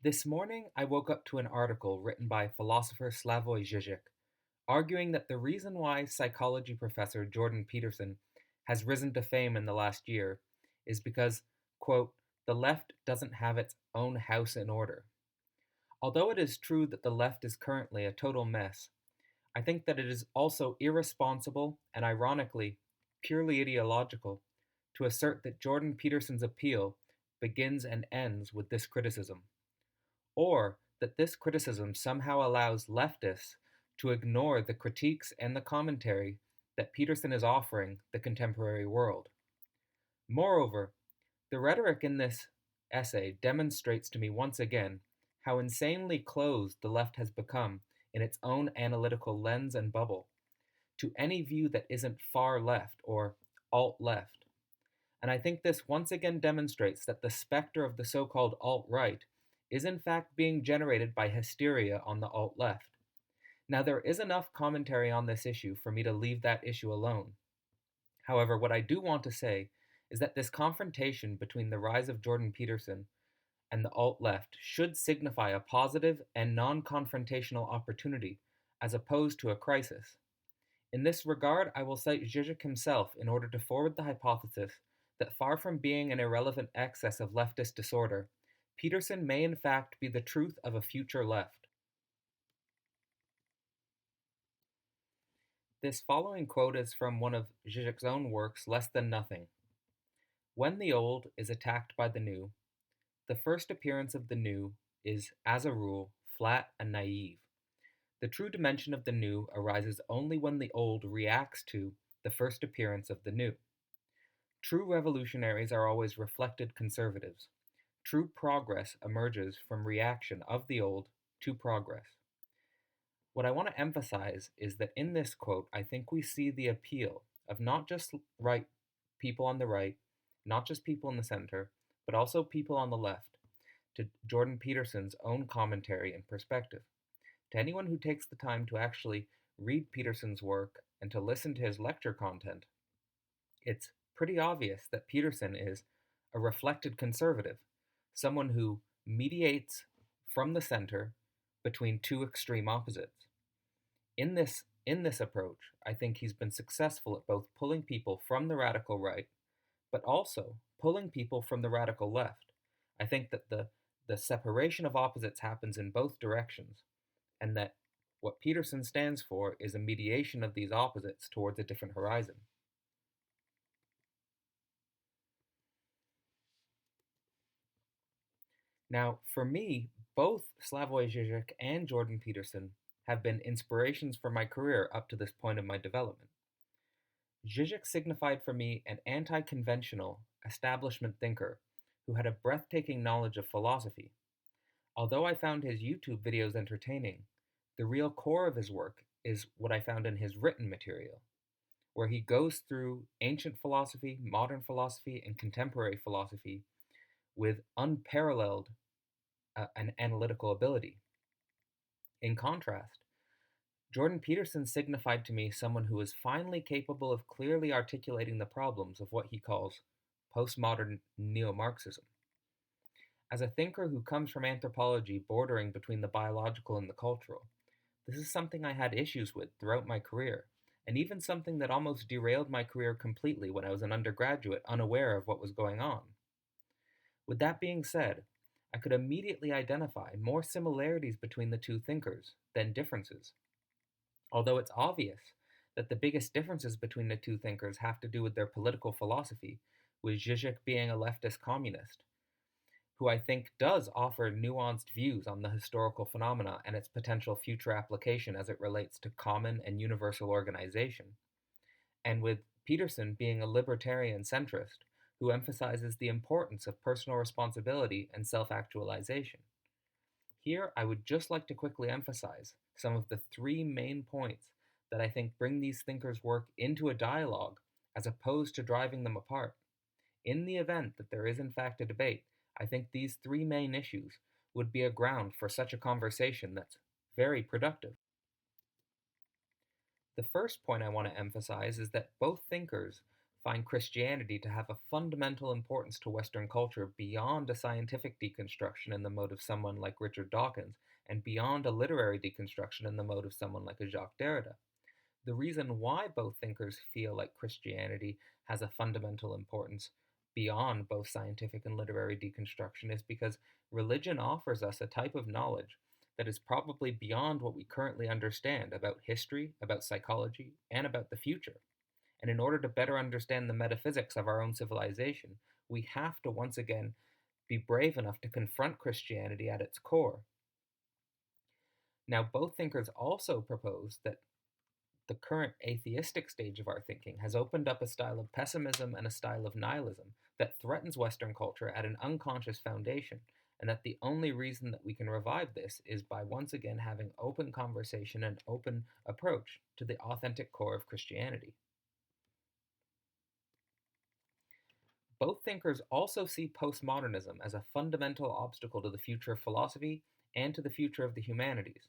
This morning, I woke up to an article written by philosopher Slavoj Žižek, arguing that the reason why psychology professor Jordan Peterson has risen to fame in the last year is because, quote, the left doesn't have its own house in order. Although it is true that the left is currently a total mess, I think that it is also irresponsible and, ironically, purely ideological to assert that Jordan Peterson's appeal begins and ends with this criticism, or that this criticism somehow allows leftists to ignore the critiques and the commentary that Peterson is offering the contemporary world. Moreover, the rhetoric in this essay demonstrates to me once again how insanely closed the left has become in its own analytical lens and bubble to any view that isn't far left or alt left. And I think this once again demonstrates that the specter of the so called alt right is in fact being generated by hysteria on the alt left. Now, there is enough commentary on this issue for me to leave that issue alone. However, what I do want to say is that this confrontation between the rise of Jordan Peterson and the alt left should signify a positive and non confrontational opportunity as opposed to a crisis. In this regard, I will cite Žižek himself in order to forward the hypothesis that far from being an irrelevant excess of leftist disorder, Peterson may in fact be the truth of a future left. This following quote is from one of Žižek's own works, Less Than Nothing. When the old is attacked by the new, the first appearance of the new is, as a rule, flat and naive. The true dimension of the new arises only when the old reacts to the first appearance of the new. True revolutionaries are always reflected conservatives. True progress emerges from reaction of the old to progress. What I want to emphasize is that in this quote, I think we see the appeal of not just people on the right, not just people in the center, but also people on the left, to Jordan Peterson's own commentary and perspective. To anyone who takes the time to actually read Peterson's work and to listen to his lecture content, it's pretty obvious that Peterson is a reflected conservative, someone who mediates from the center between two extreme opposites. In this approach, I think he's been successful at both pulling people from the radical right, but also pulling people from the radical left. I think that the separation of opposites happens in both directions, and that what Peterson stands for is a mediation of these opposites towards a different horizon. Now, for me, both Slavoj Žižek and Jordan Peterson have been inspirations for my career up to this point of my development. Žižek signified for me an anti-conventional establishment thinker who had a breathtaking knowledge of philosophy. Although I found his YouTube videos entertaining, the real core of his work is what I found in his written material, where he goes through ancient philosophy, modern philosophy, and contemporary philosophy with unparalleled and analytical ability. In contrast, Jordan Peterson signified to me someone who is finally capable of clearly articulating the problems of what he calls postmodern neo-Marxism. As a thinker who comes from anthropology bordering between the biological and the cultural, this is something I had issues with throughout my career, and even something that almost derailed my career completely when I was an undergraduate unaware of what was going on. With that being said, I could immediately identify more similarities between the two thinkers than differences. Although it's obvious that the biggest differences between the two thinkers have to do with their political philosophy, with Žižek being a leftist communist, who I think does offer nuanced views on the historical phenomena and its potential future application as it relates to common and universal organization, and with Peterson being a libertarian centrist who emphasizes the importance of personal responsibility and self-actualization. Here, I would just like to quickly emphasize some of the three main points that I think bring these thinkers' work into a dialogue as opposed to driving them apart. In the event that there is in fact a debate, I think these three main issues would be a ground for such a conversation that's very productive. The first point I want to emphasize is that both thinkers find Christianity to have a fundamental importance to Western culture beyond a scientific deconstruction in the mode of someone like Richard Dawkins, and beyond a literary deconstruction in the mode of someone like a Jacques Derrida. The reason why both thinkers feel like Christianity has a fundamental importance beyond both scientific and literary deconstruction is because religion offers us a type of knowledge that is probably beyond what we currently understand about history, about psychology, and about the future. And in order to better understand the metaphysics of our own civilization, we have to once again be brave enough to confront Christianity at its core. Now, both thinkers also propose that the current atheistic stage of our thinking has opened up a style of pessimism and a style of nihilism that threatens Western culture at an unconscious foundation, and that the only reason that we can revive this is by once again having open conversation and open approach to the authentic core of Christianity. Both thinkers also see postmodernism as a fundamental obstacle to the future of philosophy and to the future of the humanities,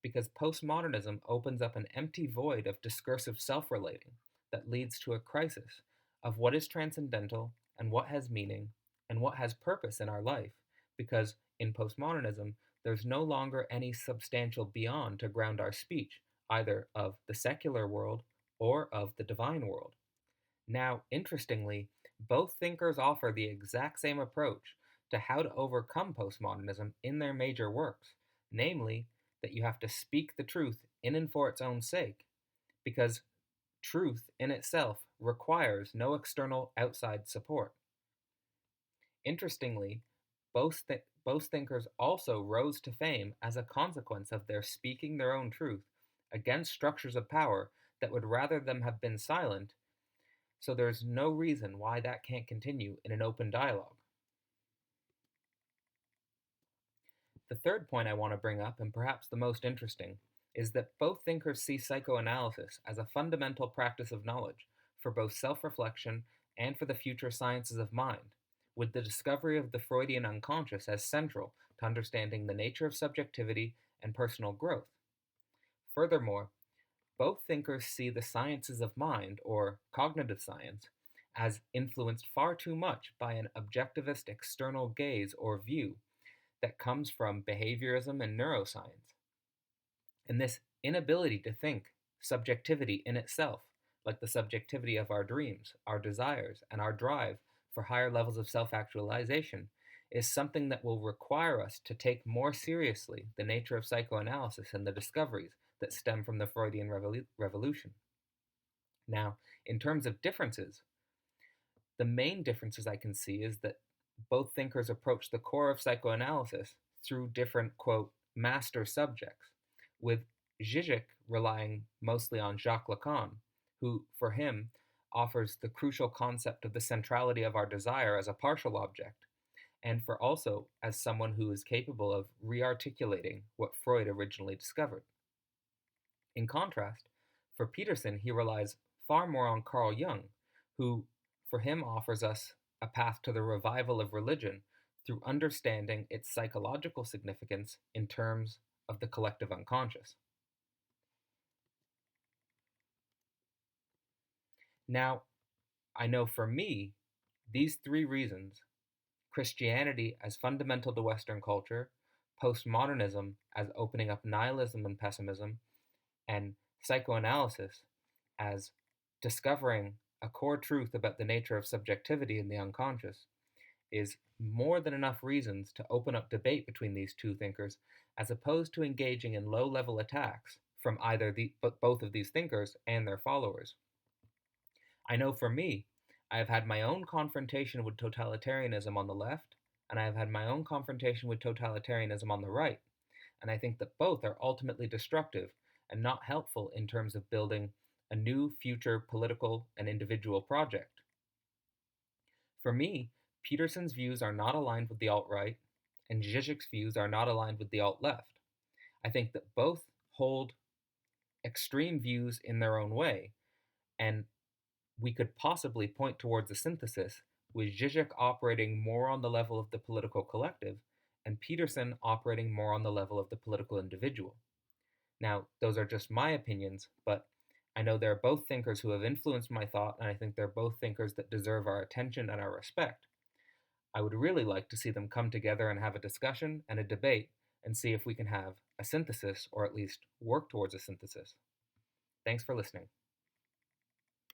because postmodernism opens up an empty void of discursive self relating that leads to a crisis of what is transcendental and what has meaning and what has purpose in our life, because in postmodernism, there's no longer any substantial beyond to ground our speech, either of the secular world or of the divine world. Now, interestingly, both thinkers offer the exact same approach to how to overcome postmodernism in their major works, namely, that you have to speak the truth in and for its own sake, because truth in itself requires no external outside support. Interestingly, both thinkers also rose to fame as a consequence of their speaking their own truth against structures of power that would rather them have been silent, so there's no reason why that can't continue in an open dialogue. The third point I want to bring up, and perhaps the most interesting, is that both thinkers see psychoanalysis as a fundamental practice of knowledge for both self reflection and for the future sciences of mind, with the discovery of the Freudian unconscious as central to understanding the nature of subjectivity and personal growth. Furthermore, both thinkers see the sciences of mind, or cognitive science, as influenced far too much by an objectivist external gaze or view that comes from behaviorism and neuroscience. And this inability to think subjectivity in itself, like the subjectivity of our dreams, our desires, and our drive for higher levels of self actualization, is something that will require us to take more seriously the nature of psychoanalysis and the discoveries that stem from the Freudian revolution. Now, in terms of differences, the main differences I can see is that both thinkers approach the core of psychoanalysis through different, quote, master subjects, with Žižek relying mostly on Jacques Lacan, who, for him, offers the crucial concept of the centrality of our desire as a partial object, and for also as someone who is capable of re-articulating what Freud originally discovered. In contrast, for Peterson, he relies far more on Carl Jung, who, for him, offers us a path to the revival of religion through understanding its psychological significance in terms of the collective unconscious. Now, I know for me, these three reasons, Christianity as fundamental to Western culture, postmodernism as opening up nihilism and pessimism, and psychoanalysis as discovering a core truth about the nature of subjectivity in the unconscious, is more than enough reasons to open up debate between these two thinkers, as opposed to engaging in low-level attacks from either both of these thinkers and their followers. I know for me, I have had my own confrontation with totalitarianism on the left, and I have had my own confrontation with totalitarianism on the right, and I think that both are ultimately destructive and not helpful in terms of building a new future political and individual project. For me, Peterson's views are not aligned with the alt-right, and Zizek's views are not aligned with the alt-left. I think that both hold extreme views in their own way, and we could possibly point towards a synthesis with Žižek operating more on the level of the political collective and Peterson operating more on the level of the political individual. Now, those are just my opinions, but I know they're both thinkers who have influenced my thought, and I think they're both thinkers that deserve our attention and our respect. I would really like to see them come together and have a discussion and a debate and see if we can have a synthesis, or at least work towards a synthesis. Thanks for listening.